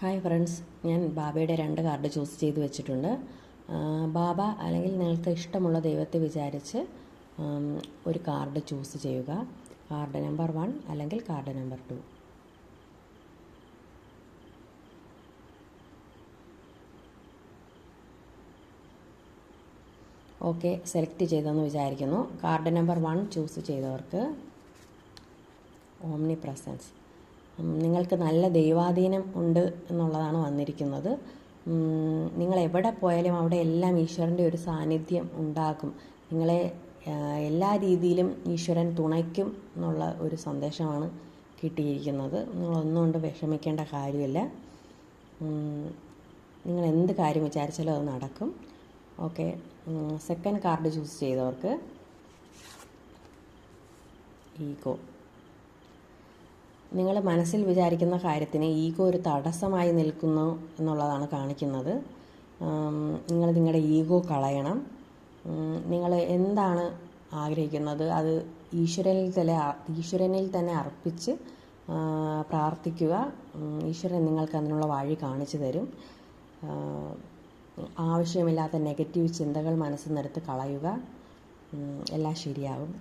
Hi friends, ഞാൻ ബാബയുടെ 2 card choose ചെയ്ത് വെച്ചിട്ടുണ്ട്. ബാബ അല്ലെങ്കിൽ നിങ്ങൾക്ക് ഇഷ്ടമുള്ള ദൈവത്തെ വിചാരിച്ച് ഒരു കാർഡ് ചൂസ് ചെയ്യുക. കാർഡ് നമ്പർ 1 അല്ലെങ്കിൽ കാർഡ് നമ്പർ 2. ഓക്കെ, സെലക്ട് ചെയ്തെന്ന് വിചാരിക്കുന്നു. കാർഡ് നമ്പർ 1 ചൂസ് ചെയ്തവർക്ക് ഓംനി പ്രസൻസ്, നിങ്ങൾക്ക് നല്ല ദൈവാധീനം ഉണ്ട് എന്നുള്ളതാണ് വന്നിരിക്കുന്നത്. നിങ്ങൾ എവിടെ പോയാലും അവിടെ എല്ലാം ഈശ്വരൻ്റെ ഒരു സാന്നിധ്യം ഉണ്ടാകും. നിങ്ങളെ എല്ലാ രീതിയിലും ഈശ്വരൻ തുണയ്ക്കും എന്നുള്ള ഒരു സന്ദേശമാണ് കിട്ടിയിരിക്കുന്നത്. നിങ്ങളൊന്നും കൊണ്ട് വിഷമിക്കേണ്ട കാര്യമില്ല. നിങ്ങൾ എന്ത് കാര്യം വിചാരിച്ചാലും അത് നടക്കും. ഓക്കെ, സെക്കൻഡ് കാർഡ് ചൂസ് ചെയ്തവർക്ക് ഈഗോ. നിങ്ങൾ മനസ്സിൽ വിചാരിക്കുന്ന കാര്യത്തിന് ഈഗോ ഒരു തടസ്സമായി നിൽക്കുന്നു എന്നുള്ളതാണ് കാണിക്കുന്നത്. നിങ്ങൾ നിങ്ങളുടെ ഈഗോ കളയണം. നിങ്ങൾ എന്താണ് ആഗ്രഹിക്കുന്നത് അത് ഈശ്വരനിൽ തന്നെ അർപ്പിച്ച് പ്രാർത്ഥിക്കുക. ഈശ്വരൻ നിങ്ങൾക്ക് അതിനുള്ള വഴി കാണിച്ചു തരും. ആവശ്യമില്ലാത്ത നെഗറ്റീവ് ചിന്തകൾ മനസ്സിൽ നിന്നെടുത്ത് കളയുക. എല്ലാം ശരിയാകും.